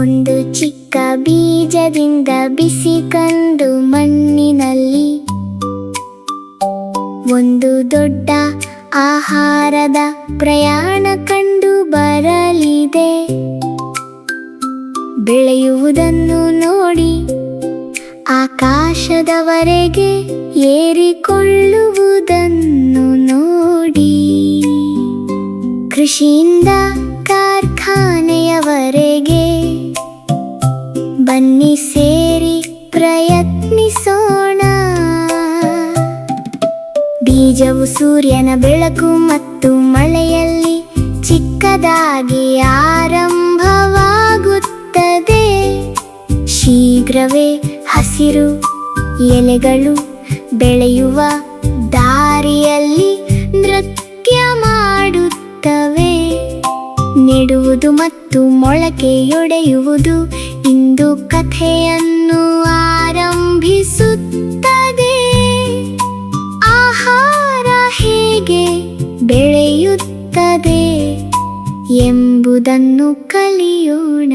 ಒಂದು ಚಿಕ್ಕ ಬೀಜದಿಂದ ಬಿಸಿ ಕಂದು ಮಣ್ಣಿನಲ್ಲಿ ಒಂದು ದೊಡ್ಡ ಆಹಾರದ ಪ್ರಯಾಣ ಕಂಡು ಬರಲಿದೆ. ಬೆಳೆಯುವುದನ್ನು ನೋಡಿ ಆಕಾಶದವರೆಗೆ ಏರಿಕೊಳ್ಳುವುದನ್ನು ನೋಡಿ, ಕೃಷಿಯಿಂದ ಕಾರ್ಖಾನೆಯವರೆಗೆ ಬನ್ನಿ ಸೇರಿ ಪ್ರಯತ್ನಿಸೋಣ. ಬೀಜವು ಸೂರ್ಯನ ಬೆಳಕು ಮತ್ತು ಮಳೆಯಲ್ಲಿ ಚಿಕ್ಕದಾಗಿ ಆರಂಭವಾಗುತ್ತದೆ. ಶೀಘ್ರವೇ ಹಸಿರು ಎಲೆಗಳು ಬೆಳೆಯುವ ದಾರಿಯಲ್ಲಿ ನೃತ್ಯ ಮಾಡುತ್ತವೆ. ನೆಡುವುದು ಮತ್ತು ಮೊಳಕೆಯೊಡೆಯುವುದು ಇಂದು ಕಥೆಯನ್ನು ಆರಂಭಿಸುತ್ತದೆ. ಆಹಾರ ಹೇಗೆ ಬೆಳೆಯುತ್ತದೆ ಎಂಬುದನ್ನು ಕಲಿಯೋಣ.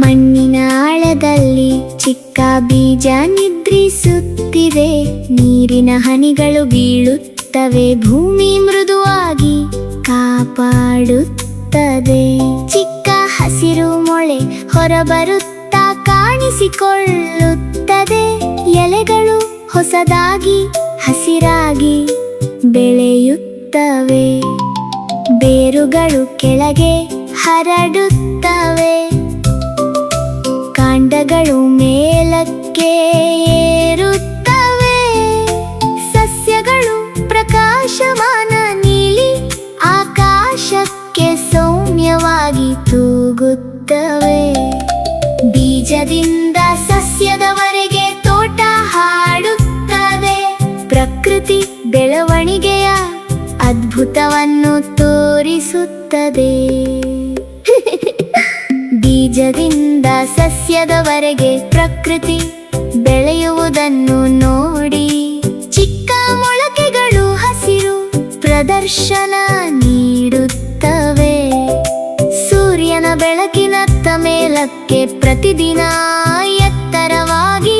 ಮಣ್ಣಿನ ಆಳದಲ್ಲಿ ಚಿಕ್ಕ ಬೀಜ ನಿದ್ರಿಸುತ್ತಿದೆ. ನೀರಿನ ಹನಿಗಳು ಬೀಳುತ್ತವೆ, ಭೂಮಿ ಮೃದುವಾಗಿ ಕಾಪಾಡುತ್ತದೆ. ಚಿಕ್ಕ ಹಸಿರು ಮೊಳೆ ಹೊರಬರುತ್ತಾ ಕಾಣಿಸಿಕೊಳ್ಳುತ್ತದೆ. ಎಲೆಗಳು ಹೊಸದಾಗಿ ಹಸಿರಾಗಿ ಬೆಳೆಯುತ್ತವೆ. ಬೇರುಗಳು ಕೆಳಗೆ ಹರಡುತ್ತವೆ. ಕಾಂಡಗಳು ಮೇಲಕ್ಕೆ ಏರುತ್ತವೆ. ಸಸ್ಯಗಳು ಪ್ರಕಾಶಮಾನ ನೀಲಿ ಆಕಾಶಕ್ಕೆ ಸೌಮ್ಯವಾಗಿ ತೂಗುತ್ತವೆ. ಬೀಜದಿಂದ ಸಸ್ಯದವರೆಗೆ ತೋಟ ಹಾಡುತ್ತದೆ. ಪ್ರಕೃತಿ ಬೆಳವಣಿಗೆಯ ಅದ್ಭುತವನ್ನು ತೋರಿಸುತ್ತದೆ. ಬೀಜದಿಂದ ಸಸ್ಯದವರೆಗೆ ಪ್ರಕೃತಿ ಬೆಳೆಯುವುದನ್ನು ನೋಡಿ, ಚಿಕ್ಕ ಮೊಳಕೆಗಳು ಹಸಿರು ಪ್ರದರ್ಶನ ನೀಡುತ್ತವೆ. ಸೂರ್ಯನ ಬೆಳಕಿನತ್ತ ಮೇಲಕ್ಕೆ ಪ್ರತಿದಿನ ಎತ್ತರವಾಗಿ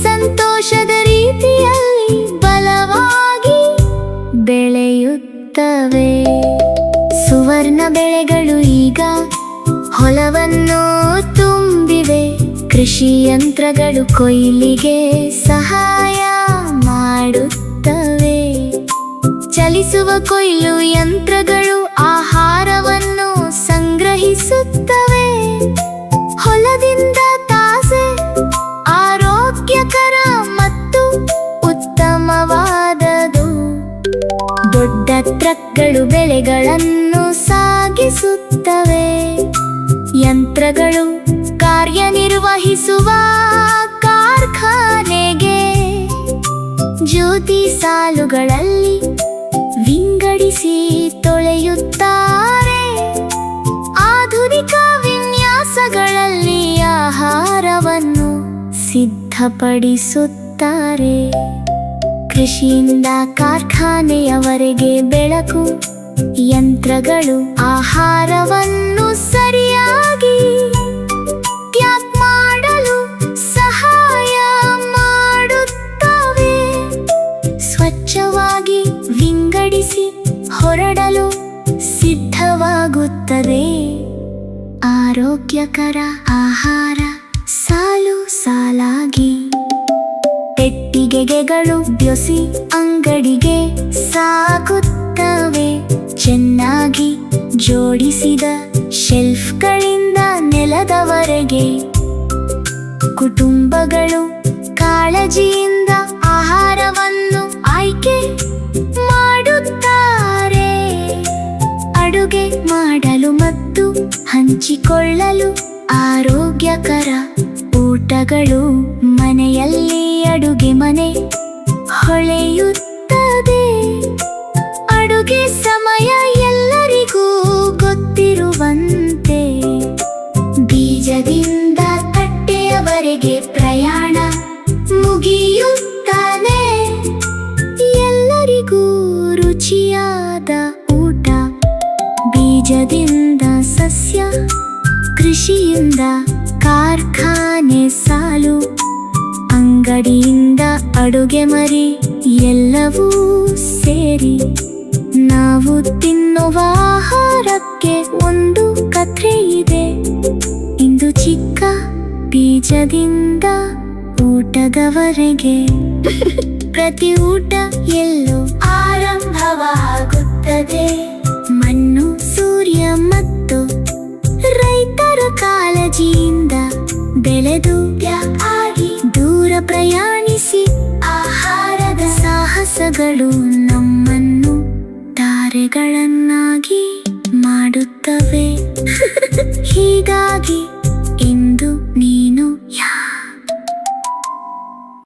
ಸಂತೋಷದ ರೀತಿಯಲ್ಲಿ ಬಲವಾಗಿ ಬೆಳೆಯುತ್ತವೆ. ಸುವರ್ಣ ಬೆಳೆಗಳು ಈಗ ಹೊಲವನ್ನು ತುಂಬಿವೆ. ಕೃಷಿ ಯಂತ್ರಗಳು ಕೊಯ್ಲಿಗೆ ಸಹಾಯ ಮಾಡುತ್ತವೆ. ಚಲಿಸುವ ಕೊಯ್ಲು ಯಂತ್ರಗಳು ಆಹಾರವನ್ನು ಸಂಗ್ರಹಿಸುತ್ತವೆ. ಹೊಲದಿಂದ ತಾಜಾ ಆರೋಗ್ಯಕರ ಮತ್ತು ಉತ್ತಮವಾದದು. ದೊಡ್ಡ ಟ್ರಕ್ಗಳು ಬೆಳೆಗಳನ್ನು ಸಾಗಿಸುತ್ತವೆ. ಯಂತ್ರಗಳು ಕಾರ್ಯನಿರ್ವಹಿಸುವ ಕಾರ್ಖಾನೆಗೆ ಜ್ಯೋತಿ ಸಾಲುಗಳಲ್ಲಿ ವಿಂಗಡಿಸಿ ತೊಳೆಯುತ್ತಾರೆ. ಆಧುನಿಕ ವಿನ್ಯಾಸಗಳಲ್ಲಿ ಆಹಾರವನ್ನು ಸಿದ್ಧಪಡಿಸುತ್ತಾರೆ. ಕೃಷಿಯಿಂದ ಕಾರ್ಖಾನೆಯವರೆಗೆ ಬೆಳಕು ಯಂತ್ರಗಳು ಆಹಾರವನ್ನು ಸರಿಯಾಗಿ ಪ್ಯಾಕ್ ಮಾಡಲು ಸಹಾಯ ಮಾಡುತ್ತವೆ. ಸ್ವಚ್ಛವಾಗಿ ವಿಂಗಡಿಸಿ ಹೊರಡಲು ಸಿದ್ಧವಾಗುತ್ತದೆ. ಆರೋಗ್ಯಕರ ಆಹಾರ ಸಾಲು ಸಾಲಾಗಿ ಪೆಟ್ಟಿಗೆಗಳು ಬೆಸಿ ಅಂಗಡಿಗೆ ಸಾಗುತ್ತವೆ. ಚೆನ್ನಾಗಿ ಜೋಡಿಸಿದ ಶೆಲ್ಫ್ಗಳಿಂದ ನೆಲದವರೆಗೆ ಕುಟುಂಬಗಳು ಕಾಳಜಿಯಿಂದ ಆಹಾರವನ್ನು ಆಯ್ಕೆ ಮಾಡುತ್ತಾರೆ. ಅಡುಗೆ ಮಾಡಲು ಮತ್ತು ಹಂಚಿಕೊಳ್ಳಲು ಆರೋಗ್ಯಕರ ಊಟಗಳು ಮನೆಯಲ್ಲಿ ಅಡುಗೆ ಮನೆ ಹೊಳೆಯುತ್ತದೆ. ಅಡುಗೆ ಸಮಯ ಎಲ್ಲರಿಗೂ ಗೊತ್ತಿರುವಂತೆ ಬೀಜದಿಂದ ತಟ್ಟೆಯವರೆಗೆ ಪ್ರಯಾಣ ಮುಗಿಯುತ್ತಾನೆ. ಎಲ್ಲರಿಗೂ ರುಚಿಯಾದ ಊಟ ಬೀಜದಿಂದ ಸಸ್ಯ ಮನೆಯಿಂದ ಕಾರ್ಖಾನೆ ಸಾಲು, ಅಂಗಡಿಯಿಂದ ಅಡುಗೆ ಮರಿ, ಎಲ್ಲವೂ ಸೇರಿ ನಾವು ತಿನ್ನುವ ಆಹಾರಕ್ಕೆ ಒಂದು ಕಥೆ ಇದೆ. ಇಂದು ಚಿಕ್ಕ ಬೀಜದಿಂದ ಊಟದವರೆಗೆ ಪ್ರತಿ ಊಟ ಎಲ್ಲೋ ಆರಂಭವಾಗುತ್ತದೆ. ಮಣ್ಣು, ಸೂರ್ಯ ಮತ್ತು ರೈತರ ಕಾಳಜಿಯಿಂದ ಬೆಳೆದು ಆಗಿ ದೂರ ಪ್ರಯಾಣಿಸಿ ಆಹಾರದ ಸಾಹಸಗಳು ನಮ್ಮನ್ನು ತಾರೆಗಳನ್ನಾಗಿ ಮಾಡುತ್ತವೆ. ಹೀಗಾಗಿ ಇಂದು ನೀನು